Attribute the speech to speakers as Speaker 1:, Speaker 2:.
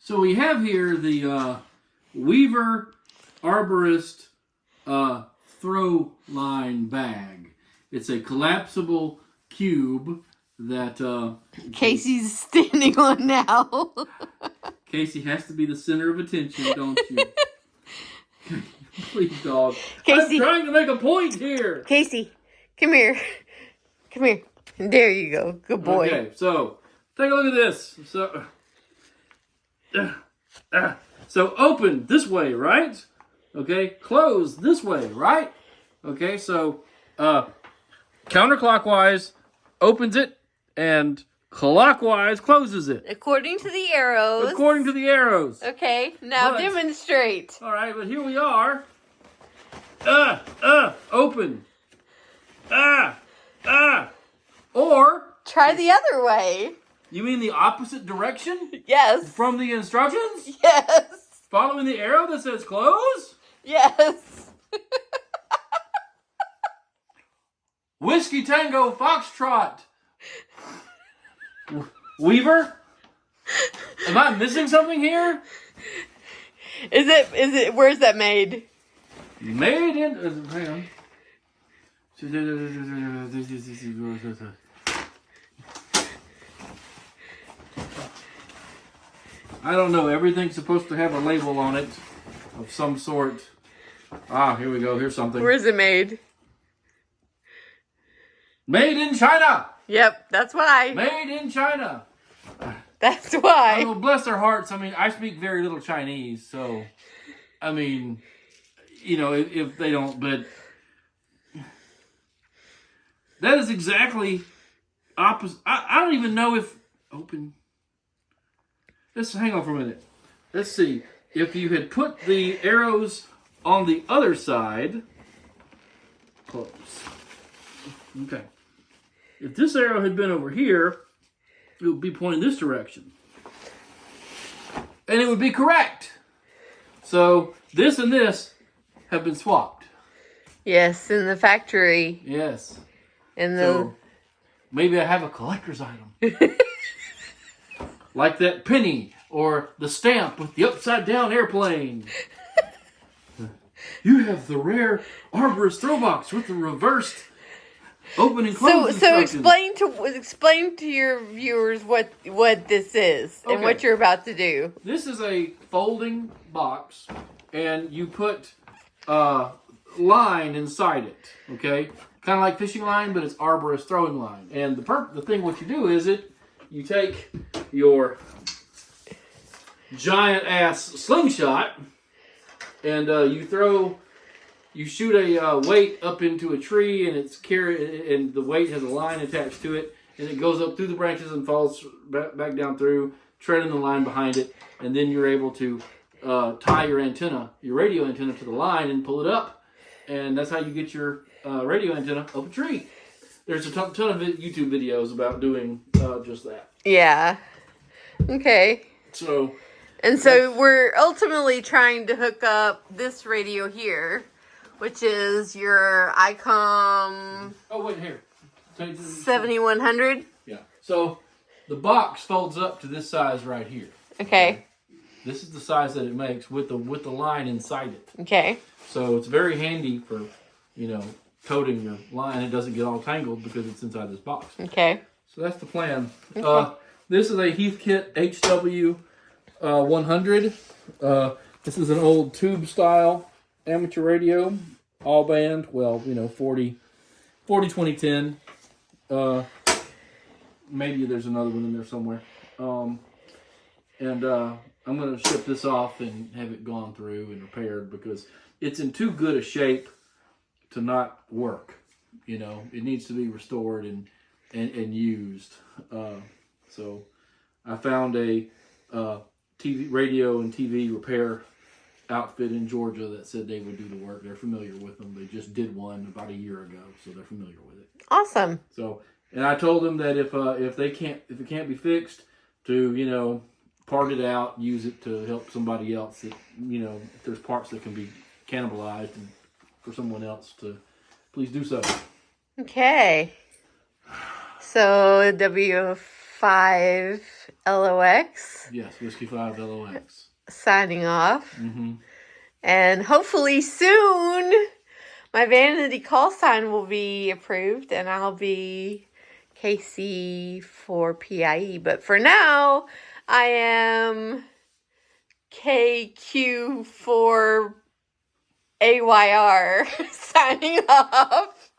Speaker 1: So we have here the Weaver Arborist throw line bag. It's a collapsible cube that
Speaker 2: Casey's standing on now.
Speaker 1: Casey has to be the center of attention, don't you? Please, dog.
Speaker 2: Casey.
Speaker 1: I'm trying to make a point here.
Speaker 2: Casey, come here. Come here. There you go. Good boy.
Speaker 1: Okay, so take a look at this. So open this way, right? Okay, close this way, right? Okay, so counterclockwise opens it and clockwise closes it.
Speaker 2: According to the arrows.
Speaker 1: According to the arrows.
Speaker 2: Okay, now
Speaker 1: But-
Speaker 2: demonstrate.
Speaker 1: All right, but here we are. Open. Or
Speaker 2: Try the other way.
Speaker 1: you mean the opposite direction
Speaker 2: Yes.
Speaker 1: from the instructions?
Speaker 2: Yes.
Speaker 1: Following the arrow that says close?
Speaker 2: Yes.
Speaker 1: Whiskey Tango Foxtrot. Weaver? Am I missing something here?
Speaker 2: Is it, where's that made?
Speaker 1: Made in... hang on. I don't know. Everything's supposed to have a label on it of some sort. Ah, here we go. Here's something.
Speaker 2: Where's it made?
Speaker 1: Made in China.
Speaker 2: Yep, that's why.
Speaker 1: Made in China.
Speaker 2: That's why.
Speaker 1: Oh, bless their hearts. I mean, I speak very little Chinese, so, I mean, you know, if they don't, but that is exactly opposite. I don't even know if, open. Let's hang on for a minute. Let's see. If you had put the arrows on the other side, close. Okay. If this arrow had been over here, it would be pointing this direction. And it would be correct. So this and this have been swapped.
Speaker 2: Yes, in the factory.
Speaker 1: Yes.
Speaker 2: In the...
Speaker 1: So maybe I have a collector's item. Like that penny or the stamp with the upside down airplane. You have the rare Arborist throw box with the reversed open and close
Speaker 2: So
Speaker 1: instructions.
Speaker 2: explain to your viewers what this is and what you're about to do.
Speaker 1: This is a folding box, and you put line inside it. Okay, kind of like fishing line, but it's Arborist throwing line. And the thing what you do is you take your giant ass slingshot and you shoot a weight up into a tree, and and the weight has a line attached to it, and it goes up through the branches and falls back down through, treading the line behind it, and then you're able to tie your radio antenna to the line and pull it up, and that's how you get your radio antenna up a tree. There's a ton of YouTube videos about doing just that.
Speaker 2: Yeah. Okay.
Speaker 1: So
Speaker 2: we're ultimately trying to hook up this radio here, which is your ICOM.
Speaker 1: Oh wait, here.
Speaker 2: 7100.
Speaker 1: Yeah. So the box folds up to this size right here.
Speaker 2: Okay.
Speaker 1: This is the size that it makes with the line inside it.
Speaker 2: Okay.
Speaker 1: So it's very handy for, toting your line. It doesn't get all tangled because it's inside this box.
Speaker 2: Okay.
Speaker 1: So that's the plan.
Speaker 2: Okay.
Speaker 1: This is a Heathkit HW 100. This is an old tube style amateur radio, all band. Well, 40, 2010. Maybe there's another one in there somewhere. I'm going to ship this off and have it gone through and repaired because it's in too good a shape to not work. It needs to be restored and used. So I found a radio and TV repair outfit in Georgia that said they would do the work. They're familiar with them. They just did one about a year ago, so they're familiar with it.
Speaker 2: Awesome.
Speaker 1: So, and I told them that if it can't be fixed, to part it out, use it to help somebody else. That if there's parts that can be cannibalized and for someone else to please do so.
Speaker 2: Okay. So W5 5 LOX.
Speaker 1: Yes, Whiskey 5 LOX.
Speaker 2: Signing off.
Speaker 1: Mm-hmm.
Speaker 2: And hopefully soon my vanity call sign will be approved and I'll be KC for PIE. But for now, I am KQ for AYR signing off.